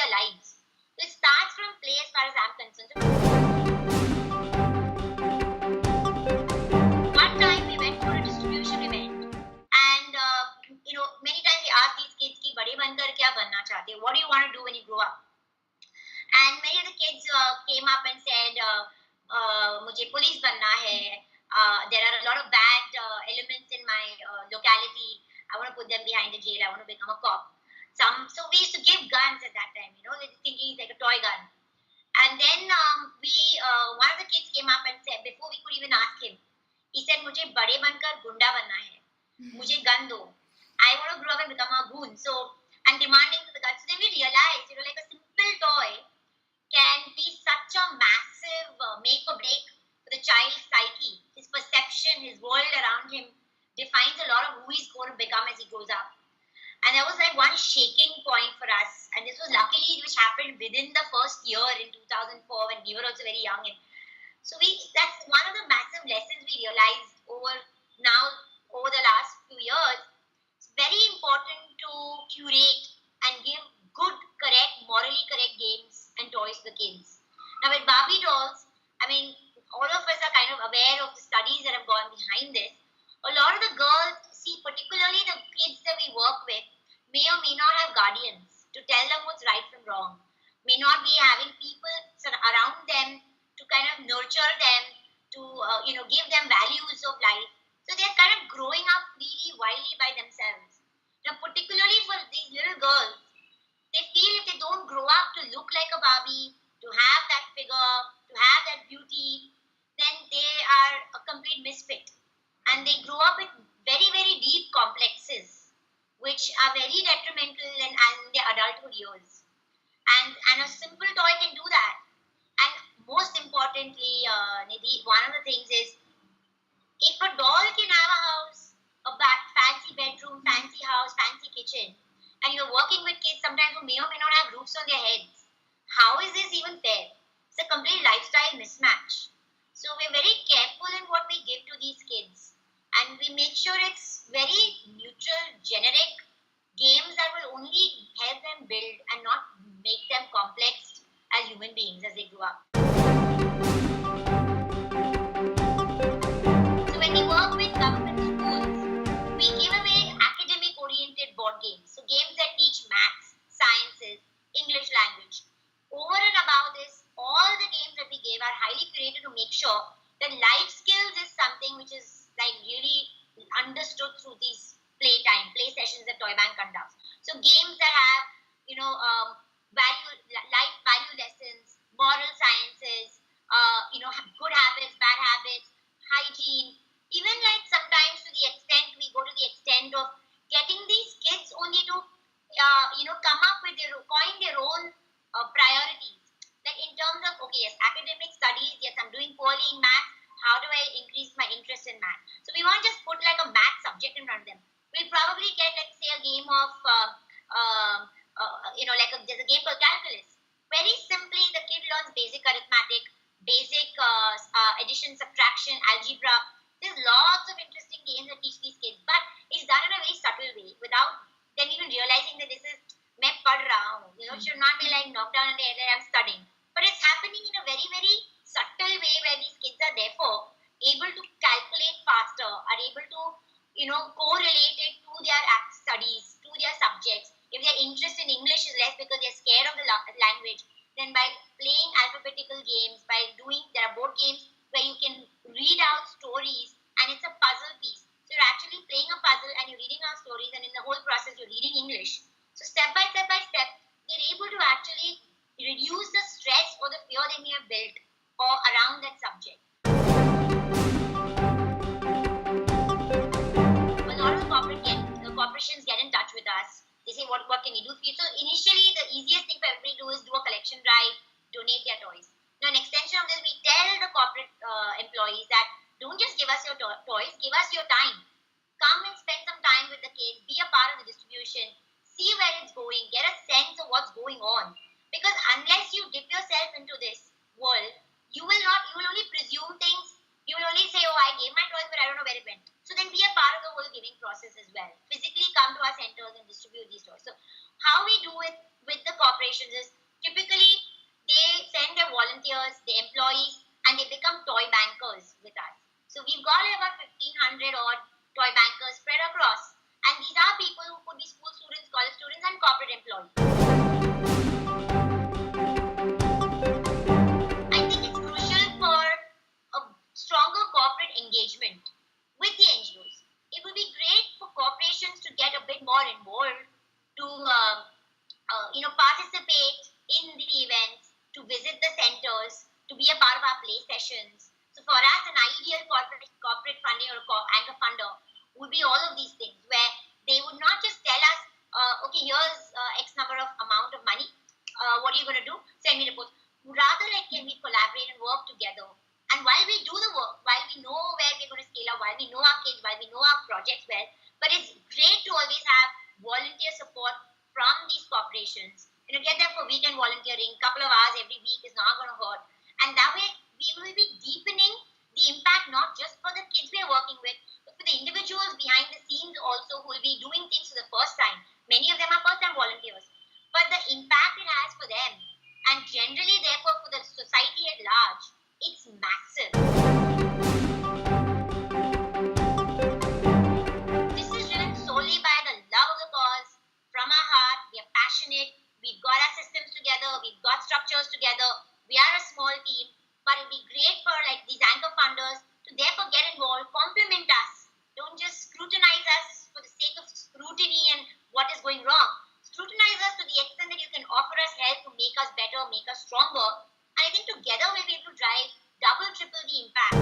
their lives. So it starts from play as far as I'm concerned. So one time we went for a distribution event, and many times we ask these kids कि बड़े बनकर क्या बनना चाहते हो? What do you want to do when you grow up? And many of the kids came up and said, मुझे police बनना है. There are a lot of bad elements in my locality. I want to put them behind the jail. I want to become a cop. So we used to give guns at that time, thinking it's like a toy gun. And then one of the kids came up and said, before we could even ask him, he said, मुझे बड़े बनकर गुंडा बनना है. मुझे gun दो. I want to grow up and become a goon. So I'm demanding the gun. So then we realized, like a simple toy can be such a massive make or break for the child's psyche. His perception, his world around him defines a lot of who he's going to become as he grows up. And that was like one shaking point for us. And this was luckily which happened within the first year in 2004 when we were also very young. And so that's one of the massive lessons we realized over the last few years. It's very important to curate and give good, correct, morally correct games and toys to the kids. Now with Barbie dolls, I mean, all of us are kind of aware of the studies that have gone behind this. A lot of the girls, particularly the kids that we work with, may or may not have guardians to tell them what's right from wrong, may not be having people around them to kind of nurture them, to give them values of life. So they're kind of growing up really wildly by themselves. Now, particularly for these little girls, they feel if they don't grow up to look like a Barbie, to have that figure, to have that beauty, then they are a complete misfit. And they grow up with very, very deep complexes, which are very detrimental in their adulthood years. And a simple toy can do that. And most importantly, Nidhi, one of the things is, if a doll can have a house, a fancy bedroom, fancy house, fancy kitchen, and you're working with kids sometimes who may or may not have roofs on their heads, how is this even fair? It's a complete lifestyle mismatch. So we're very careful in what we give to these kids. And we make sure it's very neutral, generic games that will only help them build and not make them complex as human beings as they grow up. So when we work with government schools, we give away academic-oriented board games. So games that teach maths, sciences, English language. Over and above this, all the games that we gave are highly curated to make sure that life skills is something which is like really understood through these play sessions that Toybank conducts. So games that have, life value lessons, moral sciences, good habits, bad habits, hygiene. Even like sometimes we go to the extent of getting these kids only to, come up with coin their own priorities. Like in terms of, okay, yes, academic studies, yes, I'm doing poorly in math. How do I increase my interest in math? So we won't just put like a math subject in front of them. We'll probably get, let's say, a game of, there's a game called calculus. Very simply, the kid learns basic arithmetic, basic addition, subtraction, algebra. There's lots of interesting games that teach these kids, but it's done in a very subtle way without them even realizing that this is मैं पढ़ रहा हूँ. Should not be like knocked down on the head that I'm studying. But it's happening in a very, very subtle way where these kids are therefore able to calculate faster, are able to, correlate it to their studies, to their subjects. If their interest in English is less because they're scared of the language, then by playing alphabetical games, there are board games where you can read out stories and it's a puzzle piece. So you're actually playing a puzzle and you're reading out stories, and in the whole process you're reading English. So step by step, they're able to actually reduce the stress or the fear they may have built around that subject. A lot of the corporations get in touch with us. They say, what can we do for you? So initially, the easiest thing for everybody to do is do a collection drive, donate their toys. Now, an extension of this, we tell the corporate employees that don't just give us your toys, give us your time. Come and spend some time with the kids, be a part of the distribution, see where it's going, get a sense of what's going on. Because unless you dip yourself into this world, you will only presume things. You will only say, oh, I gave my toys, but I don't know where it went. So then be a part of the whole giving process as well. Physically come to our centers and distribute these toys. So how we do it with the corporations is 100 odd toy bankers spread across. And these are people who could be school students, college students, and corporate employees. I think it's crucial for a stronger corporate engagement with the NGOs. It would be great for corporations to get a bit more involved, to participate in the events, to visit the centers, to be a part of our play sessions. So for us, an ideal corporate funding or anchor funder would be all of these things, where they would not just tell us, okay, here's X number of amount of money. What are you going to do? Send me reports. Rather, like, can we collaborate and work together? And while we do the work, while we know where we're going to scale up, while we know our kids, while we know our projects well, but it's great to always have volunteer support from these corporations. Get them for weekend volunteering, couple of hours every week is not going to hurt. And that way, we will be deepening the impact not just for the kids we are working with, but for the individuals behind the scenes also who will be doing things for the first time. Many of them are first-time volunteers. But the impact it has for them, and generally, therefore, for the society at large, it's massive. This is driven solely by the love of the cause, from our heart. We are passionate, we've got our systems together, we've got structures together, we are a small team, but it'd be great for these anchor funders to therefore get involved, complement us. Don't just scrutinize us for the sake of scrutiny and what is going wrong. Scrutinize us to the extent that you can offer us help to make us better, make us stronger. And I think together we'll be able to drive double, triple the impact.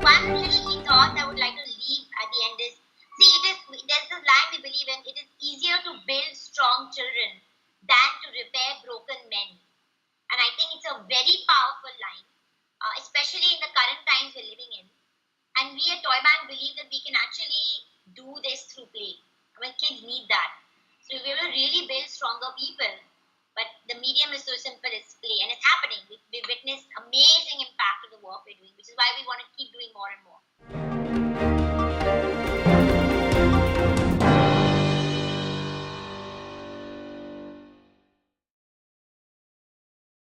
One little key thought I would like to leave at the end is, there's this line we believe in, it is easier to build strong children than to repair broken men. And I think it's a very powerful line, especially in the current times we're living in. And we at Toybank believe that we can actually do this through play. Kids need that. So we will really build stronger people. But the medium is so simple, it's play. And it's happening. We've witnessed amazing impact of the work we're doing, which is why we want to keep doing more and more.